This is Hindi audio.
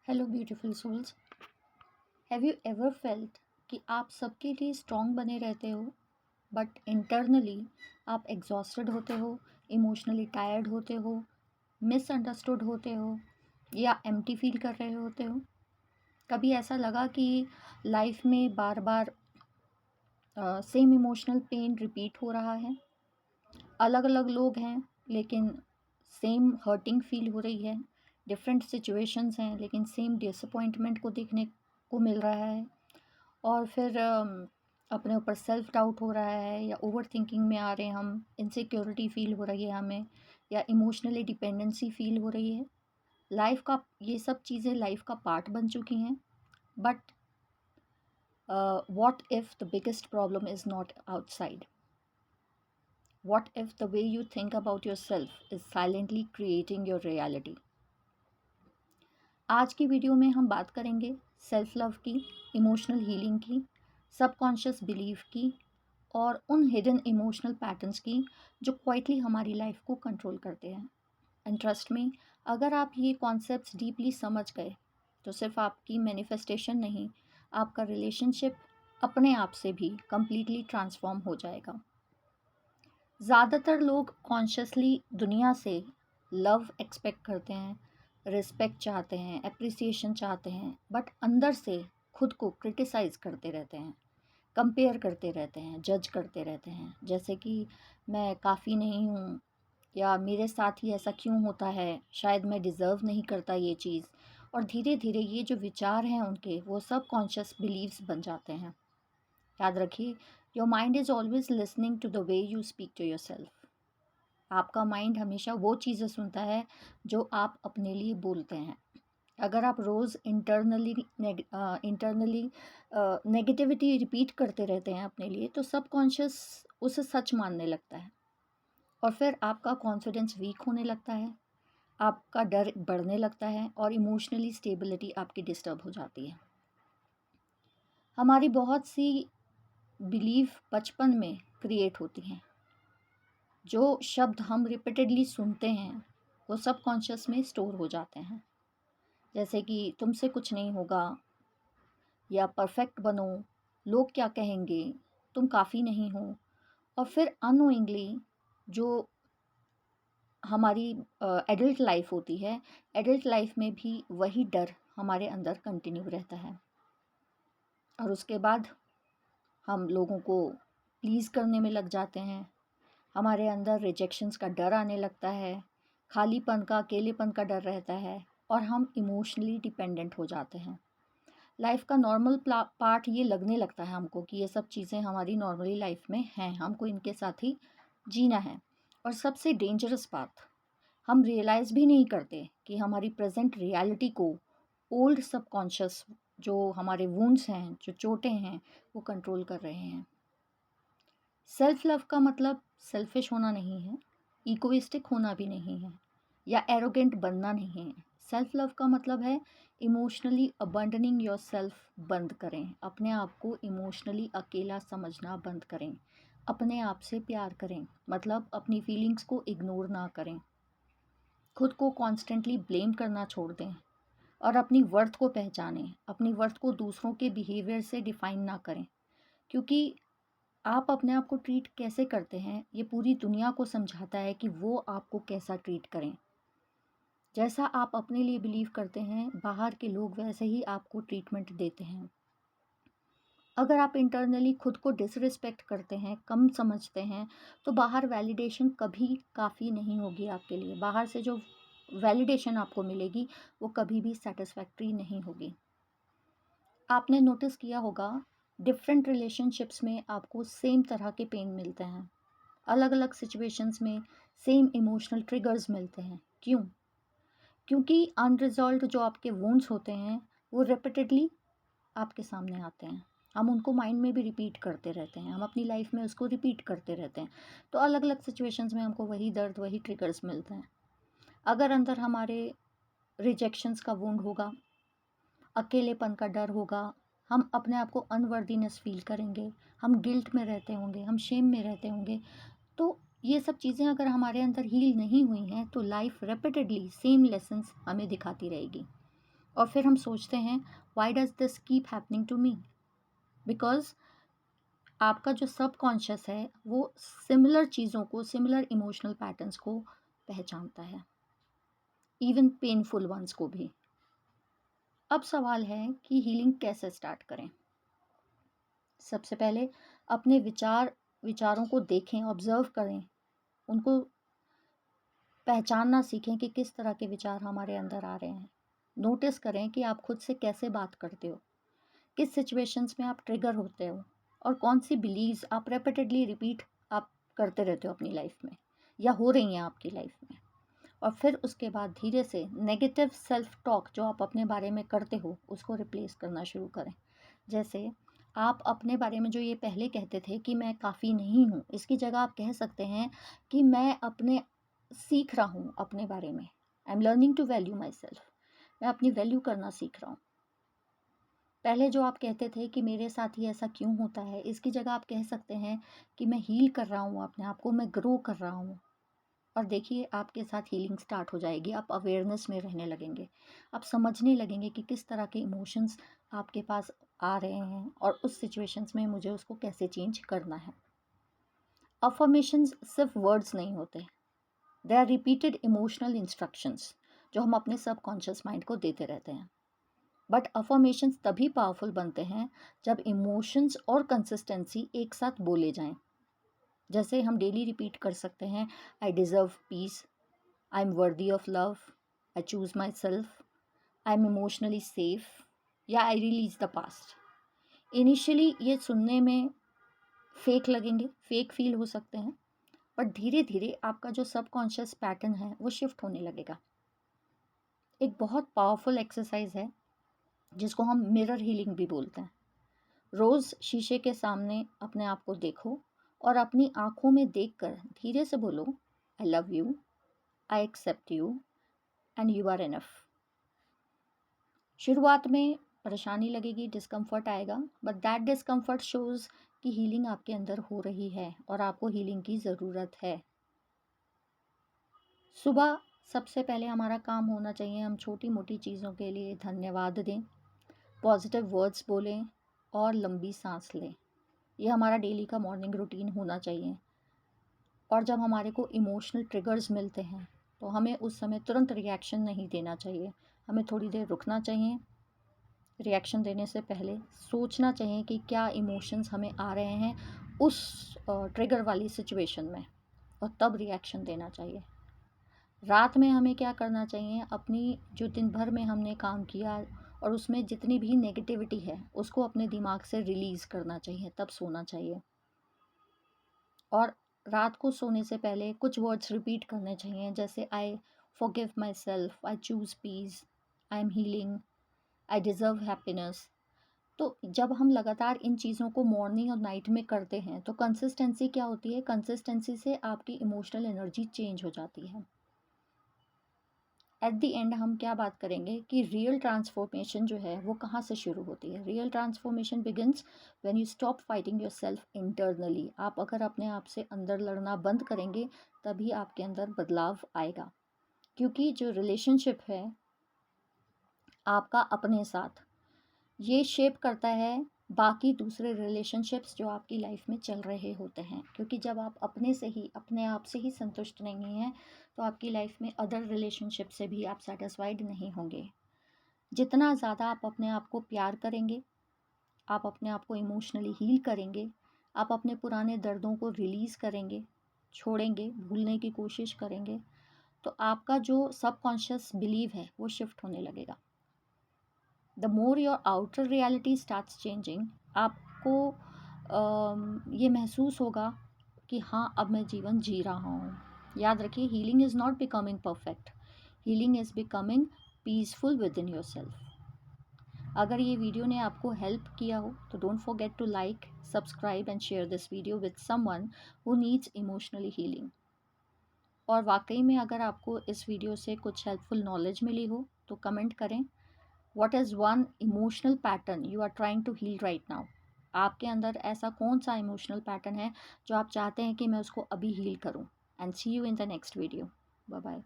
Hello beautiful souls. Have you ever felt कि आप सबके लिए स्ट्रांग बने रहते हो बट इंटरनली आप एग्जॉस्टेड होते हो, इमोशनली टायर्ड होते हो, मिसअंडरस्टूड होते हो या एम्प्टी फील कर रहे होते हो? कभी ऐसा लगा कि लाइफ में बार बार सेम इमोशनल पेन रिपीट हो रहा है? अलग अलग लोग हैं लेकिन सेम हर्टिंग फील हो रही है। डिफरेंट सिचुएशंस हैं लेकिन सेम डिसअपॉइंटमेंट को देखने को मिल रहा है। और फिर अपने ऊपर सेल्फ डाउट हो रहा है या ओवर थिंकिंग में आ रहे हैं हम, इनसिक्योरिटी फील हो रही है हमें या इमोशनली डिपेंडेंसी फील हो रही है। लाइफ का ये सब चीज़ें लाइफ का पार्ट बन चुकी हैं। But what if the biggest problem is not outside? What if the way you think about yourself is silently creating your reality? आज की वीडियो में हम बात करेंगे सेल्फ लव की, इमोशनल हीलिंग की, सबकॉन्शियस बिलीफ की और उन हिडन इमोशनल पैटर्न्स की जो क्वाइटली हमारी लाइफ को कंट्रोल करते हैं। एंड ट्रस्ट में, अगर आप ये कॉन्सेप्ट्स डीपली समझ गए तो सिर्फ आपकी मैनिफेस्टेशन नहीं, आपका रिलेशनशिप अपने आप से भी कम्प्लीटली ट्रांसफॉर्म हो जाएगा। ज़्यादातर लोग कॉन्शियसली दुनिया से लव एक्सपेक्ट करते हैं, रिस्पेक्ट चाहते हैं, एप्रिसिएशन चाहते हैं, बट अंदर से खुद को क्रिटिसाइज़ करते रहते हैं, कंपेयर करते रहते हैं, जज करते रहते हैं, जैसे कि मैं काफ़ी नहीं हूँ या मेरे साथ ही ऐसा क्यों होता है, शायद मैं डिज़र्व नहीं करता ये चीज़। और धीरे धीरे ये जो विचार हैं उनके, वो सब कॉन्शियस बिलीव्स बन जाते हैं। याद रखिए, your mind is always listening to the way you speak to yourself. आपका माइंड हमेशा वो चीज़ें सुनता है जो आप अपने लिए बोलते हैं। अगर आप रोज़ इंटरनली नेगेटिविटी रिपीट करते रहते हैं अपने लिए, तो सबकॉन्शियस उसे सच मानने लगता है और फिर आपका कॉन्फिडेंस वीक होने लगता है, आपका डर बढ़ने लगता है और इमोशनली स्टेबिलिटी आपकी डिस्टर्ब हो जाती है। हमारी बहुत सी बिलीफ बचपन में क्रिएट होती हैं। जो शब्द हम रिपीटेडली सुनते हैं वो सबकॉन्शियस में स्टोर हो जाते हैं, जैसे कि तुमसे कुछ नहीं होगा या परफेक्ट बनो, लोग क्या कहेंगे, तुम काफ़ी नहीं हो। और फिर अननोइंगली जो हमारी एडल्ट लाइफ होती है, एडल्ट लाइफ में भी वही डर हमारे अंदर कंटिन्यू रहता है। और उसके बाद हम लोगों को प्लीज़ करने में लग जाते हैं, हमारे अंदर रिजेक्शंस का डर आने लगता है, खालीपन का, अकेलेपन का डर रहता है और हम इमोशनली डिपेंडेंट हो जाते हैं। लाइफ का नॉर्मल पार्ट ये लगने लगता है हमको कि ये सब चीज़ें हमारी नॉर्मली लाइफ में हैं, हमको इनके साथ ही जीना है। और सबसे डेंजरस बात, हम रियलाइज़ भी नहीं करते कि हमारी प्रेजेंट रियलिटी को ओल्ड सबकॉन्शियस, जो हमारे वुंड्स हैं, जो चोटें हैं, वो कंट्रोल कर रहे हैं। सेल्फ लव का मतलब सेल्फिश होना नहीं है, इगोइस्टिक होना भी नहीं है या एरोगेंट बनना नहीं है। सेल्फ लव का मतलब है इमोशनली अबंडनिंग योर सेल्फ बंद करें, अपने आप को इमोशनली अकेला समझना बंद करें, अपने आप से प्यार करें, मतलब अपनी फीलिंग्स को इग्नोर ना करें, खुद को कॉन्स्टेंटली ब्लेम करना छोड़ दें और अपनी वर्थ को पहचानें। अपनी वर्थ को दूसरों के बिहेवियर से डिफाइन ना करें, क्योंकि आप अपने आप को ट्रीट कैसे करते हैं ये पूरी दुनिया को समझाता है कि वो आपको कैसा ट्रीट करें। जैसा आप अपने लिए बिलीव करते हैं, बाहर के लोग वैसे ही आपको ट्रीटमेंट देते हैं। अगर आप इंटरनली खुद को डिसरिस्पेक्ट करते हैं, कम समझते हैं, तो बाहर वैलिडेशन कभी काफ़ी नहीं होगी आपके लिए। बाहर से जो वैलिडेशन आपको मिलेगी वो कभी भी सेटिस्फैक्ट्री नहीं होगी। आपने नोटिस किया होगा, डिफरेंट रिलेशनशिप्स में आपको सेम तरह के पेन मिलते हैं, अलग अलग सिचुएशंस में सेम इमोशनल ट्रिगर्स मिलते हैं। क्यों? क्योंकि अनरिजॉल्व्ड जो आपके वुंड्स होते हैं वो रिपीटेडली आपके सामने आते हैं। हम उनको माइंड में भी रिपीट करते रहते हैं, हम अपनी लाइफ में उसको रिपीट करते रहते हैं, तो अलग अलग सिचुएशंस में हमको वही दर्द, वही ट्रिगर्स मिलते हैं। अगर अंदर हमारे रिजेक्शंस का वुंड होगा, अकेलेपन का डर होगा, हम अपने आप को अनवर्दीनेस फील करेंगे, हम गिल्ट में रहते होंगे, हम शेम में रहते होंगे। तो ये सब चीज़ें अगर हमारे अंदर हील नहीं हुई हैं तो लाइफ रिपीटेडली सेम लेसन्स हमें दिखाती रहेगी। और फिर हम सोचते हैं why does this keep happening to me, because आपका जो सबकॉन्शियस है वो सिमिलर चीज़ों को, सिमिलर इमोशनल पैटर्न्स को पहचानता है, इवन पेनफुल वंस को भी। अब सवाल है कि हीलिंग कैसे स्टार्ट करें। सबसे पहले अपने विचारों को देखें, ऑब्जर्व करें, उनको पहचानना सीखें कि किस तरह के विचार हमारे अंदर आ रहे हैं। नोटिस करें कि आप खुद से कैसे बात करते हो, किस सिचुएशंस में आप ट्रिगर होते हो, और कौन सी बिलीव्स आप रेपिटेडली रिपीट आप करते रहते हो अपनी लाइफ में या हो रही हैं आपकी लाइफ में। और फिर उसके बाद धीरे से नेगेटिव सेल्फ टॉक जो आप अपने बारे में करते हो उसको रिप्लेस करना शुरू करें। जैसे आप अपने बारे में जो ये पहले कहते थे कि मैं काफ़ी नहीं हूँ, इसकी जगह आप कह सकते हैं कि मैं अपने सीख रहा हूँ अपने बारे में। I am learning to value myself. मैं अपनी वैल्यू करना सीख रहा हूँ। पहले जो आप कहते थे कि मेरे साथ ही ऐसा क्यों होता है, इसकी जगह आप कह सकते हैं कि मैं हील कर रहा हूँ अपने आप को, मैं ग्रो कर रहा हूँ। और देखिए आपके साथ हीलिंग स्टार्ट हो जाएगी। आप अवेयरनेस में रहने लगेंगे, आप समझने लगेंगे कि किस तरह के इमोशंस आपके पास आ रहे हैं और उस सिचुएशंस में मुझे उसको कैसे चेंज करना है। अफर्मेशंस सिर्फ वर्ड्स नहीं होते, they are repeated emotional instructions जो हम अपने सबकॉन्शियस माइंड को देते रहते हैं। बट अफर्मेशंस तभी पावरफुल बनते हैं जब इमोशंस और कंसिस्टेंसी एक साथ बोले जाएं। जैसे हम डेली रिपीट कर सकते हैं, I deserve peace, I am worthy of love, I choose myself, I am emotionally safe, या I release the past. Initially ये सुनने में फेक लगेंगे, फेक फील हो सकते हैं, बट धीरे धीरे आपका जो सबकॉन्शियस पैटर्न है वो शिफ्ट होने लगेगा। एक बहुत पावरफुल एक्सरसाइज है जिसको हम मिरर हीलिंग भी बोलते हैं। रोज़ शीशे के सामने अपने आप को देखो और अपनी आँखों में देखकर धीरे से बोलो, I love you, I accept you and you are enough. शुरुआत में परेशानी लगेगी, डिस्कम्फर्ट आएगा, बट दैट डिस्कम्फर्ट शोज़ कि हीलिंग आपके अंदर हो रही है और आपको हीलिंग की ज़रूरत है। सुबह सबसे पहले हमारा काम होना चाहिए, हम छोटी मोटी चीज़ों के लिए धन्यवाद दें, पॉजिटिव वर्ड्स बोलें और लंबी सांस लें। ये हमारा डेली का मॉर्निंग रूटीन होना चाहिए। और जब हमारे को इमोशनल ट्रिगर्स मिलते हैं तो हमें उस समय तुरंत रिएक्शन नहीं देना चाहिए, हमें थोड़ी देर रुकना चाहिए। रिएक्शन देने से पहले सोचना चाहिए कि क्या इमोशंस हमें आ रहे हैं उस ट्रिगर वाली सिचुएशन में, और तब रिएक्शन देना चाहिए। रात में हमें क्या करना चाहिए, अपनी जो दिन भर में हमने काम किया और उसमें जितनी भी नेगेटिविटी है उसको अपने दिमाग से रिलीज़ करना चाहिए, तब सोना चाहिए। और रात को सोने से पहले कुछ वर्ड्स रिपीट करने चाहिए, जैसे I forgive myself, I choose peace, I am healing, I deserve happiness. तो जब हम लगातार इन चीज़ों को मॉर्निंग और नाइट में करते हैं तो कंसिस्टेंसी क्या होती है, कंसिस्टेंसी से आपकी इमोशनल एनर्जी चेंज हो जाती है। एट द एंड हम क्या बात करेंगे कि रियल ट्रांसफॉर्मेशन जो है वो कहाँ से शुरू होती है। Real transformation begins when you stop fighting yourself internally. आप अगर अपने आप से अंदर लड़ना बंद करेंगे तभी आपके अंदर बदलाव आएगा। क्योंकि जो रिलेशनशिप है आपका अपने साथ, ये शेप करता है बाकी दूसरे रिलेशनशिप्स जो आपकी लाइफ में चल रहे होते हैं। क्योंकि जब आप अपने से ही, अपने आप से ही संतुष्ट नहीं हैं तो आपकी लाइफ में अदर रिलेशनशिप से भी आप सेटिस्फाइड नहीं होंगे। जितना ज़्यादा आप अपने आप को प्यार करेंगे, आप अपने आप को इमोशनली हील करेंगे, आप अपने पुराने दर्दों को रिलीज़ करेंगे, छोड़ेंगे, भूलने की कोशिश करेंगे, तो आपका जो सबकॉन्शियस बिलीव है वो शिफ्ट होने लगेगा। The more your outer reality starts changing, आपको ये महसूस होगा कि हाँ अब मैं जीवन जी रहा हूँ। याद रखिए, healing is not becoming perfect, healing is becoming peaceful within yourself. अगर ये वीडियो ने आपको हेल्प किया हो तो don't forget to like, subscribe and share this video with someone who needs emotionally healing. और वाकई में अगर आपको इस वीडियो से कुछ हेल्पफुल नॉलेज मिली हो तो कमेंट करें, What is one emotional pattern you are trying to heal right now? आपके अंदर ऐसा कौन सा इमोशनल पैटर्न है जो आप चाहते हैं कि मैं उसको अभी हील करूं? And see you in the next video. Bye bye.